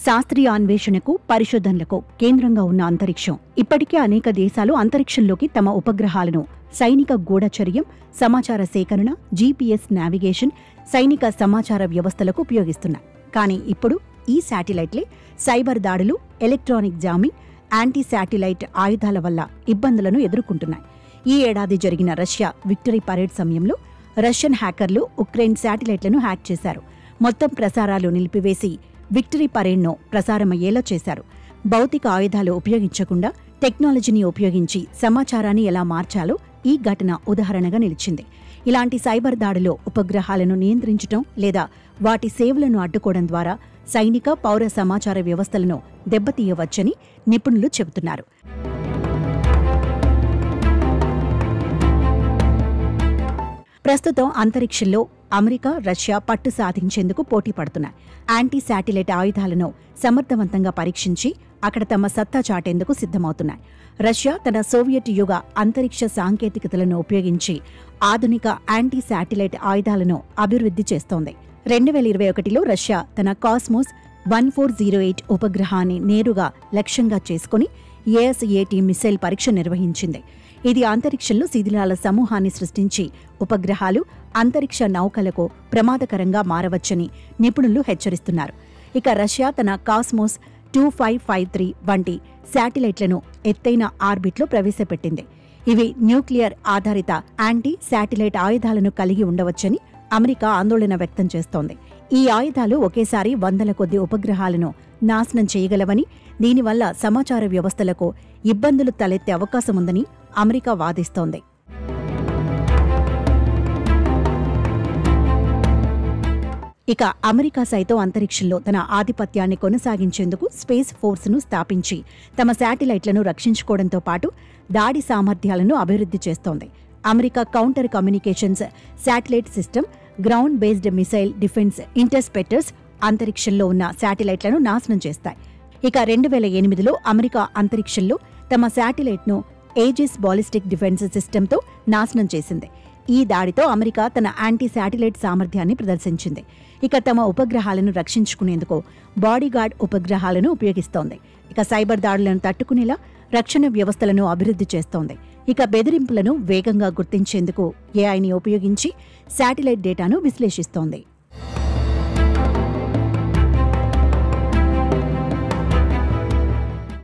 శాస్త్రీయ అన్వేషణకు, పరిశోధనలకు కేంద్రంగా ఉన్న అంతరిక్షం ఇప్పటికే అనేక దేశాలు అంతరిక్షంలోకి తమ ఉపగ్రహాలను సైనిక గూఢచర్యం, సమాచార సేకరణ, జీపీఎస్ నావిగేషన్, సైనిక సమాచార వ్యవస్థలకు ఉపయోగిస్తున్నాయి. కానీ ఇప్పుడు ఈ శాటిలైట్లే సైబర్ దాడులు, ఎలక్ట్రానిక్ జామింగ్, యాంటీ శాటిలైట్ ఆయుధాల వల్ల ఇబ్బందులను ఎదుర్కొంటున్నాయి. ఈ ఏడాది జరిగిన రష్యా విక్టరీ పరేడ్ సమయంలో రష్యన్ హ్యాకర్లు ఉక్రెయిన్ శాటిలైట్లను హ్యాక్ చేశారు. మొత్తం ప్రసారాలు నిలిపివేసి విక్టరీ పరేడ్ను ప్రసారమయ్యేలా చేశారు. భౌతిక ఆయుధాలు ఉపయోగించకుండా టెక్నాలజీని ఉపయోగించి సమాచారాన్ని ఎలా మార్చాలో ఈ ఘటన ఉదాహరణగా నిలిచింది. ఇలాంటి సైబర్ దాడులు ఉపగ్రహాలను నియంత్రించడం లేదా వాటి సేవలను అడ్డుకోవడం ద్వారా సైనిక, పౌర సమాచార వ్యవస్థలను దెబ్బతీయవచ్చని నిపుణులు చెబుతున్నారు. ప్రస్తుతం అంతరిక్షంలో అమెరికా, రష్యా పట్టు సాధించేందుకు పోటీ పడుతున్నాయి. యాంటీ శాటిలైట్ ఆయుధాలను సమర్థవంతంగా పరీక్షించి అక్కడ తమ సత్తా చాటేందుకు సిద్ధమవుతున్నాయి. రష్యా తన సోవియట్ యుగ అంతరిక్ష సాంకేతికతలను ఉపయోగించి ఆధునిక యాంటీ శాటిలైట్ ఆయుధాలను అభివృద్ధి చేస్తోంది. 2021లో రష్యా తన కాస్మోస్ 1408 ఉపగ్రహాన్ని నేరుగా లక్ష్యంగా చేసుకుని ఏఎస్ఏటీ మిసైల్ పరీక్ష నిర్వహించింది. ఇది అంతరిక్షంలో శిథిలాల సమూహాన్ని సృష్టించి ఉపగ్రహాలు, అంతరిక్ష నౌకలకు ప్రమాదకరంగా మారవచ్చని నిపుణులు హెచ్చరిస్తున్నారు. ఇక రష్యా తన కాస్మోస్ 2553 వంటి శాటిలైట్లను ఎత్తైన ఆర్బిట్లో ప్రవేశపెట్టింది. ఇవి న్యూక్లియర్ ఆధారిత యాంటీ శాటిలైట్ ఆయుధాలను కలిగి ఉండవచ్చని అమెరికా ఆందోళన వ్యక్తం చేస్తోంది. ఈ ఆయుధాలు ఒకేసారి వందల కొద్ది ఉపగ్రహాలను నాశనం చేయగలవని, దీనివల్ల సమాచార వ్యవస్థలకు ఇబ్బందులు తలెత్తే అవకాశముందని అమెరికా వాదిస్తోంది. ఇక అమెరికా సైతం అంతరిక్షంలో తన ఆధిపత్యాన్ని కొనసాగించేందుకు స్పేస్ ఫోర్స్ను స్థాపించి తమ శాటిలైట్లను రక్షించుకోవడంతో పాటు దాడి సామర్థ్యాలను అభివృద్ధి చేస్తోంది. America counter communications satellite system, ground based missile defence interceptors అంతరిక్షంలో ఉన్న శాటిలైట్లను నాశనం చేస్తాయి. ఇక 2008లో అమెరికా అంతరిక్షంలో తమ శాటిలైట్ను ఏజిస్ బాలిస్టిక్ డిఫెన్స్ సిస్టమ్తో నాశనం చేసింది. ఈ దాడితో అమెరికా తన యాంటీ శాటిలైట్ సామర్థ్యాన్ని ప్రదర్శించింది. ఇక తమ ఉపగ్రహాలను రక్షించుకునేందుకు బాడీగార్డ్ ఉపగ్రహాలను ఉపయోగిస్తోంది. ఇక సైబర్ దాడులను తట్టుకునేలా రక్షణ వ్యవస్థలను అభివృద్ధి చేస్తోంది. ఇక బెదిరింపులను వేగంగా గుర్తించేందుకు ఏఐని ఉపయోగించి శాటిలైట్ డేటాను విశ్లేషిస్తోంది.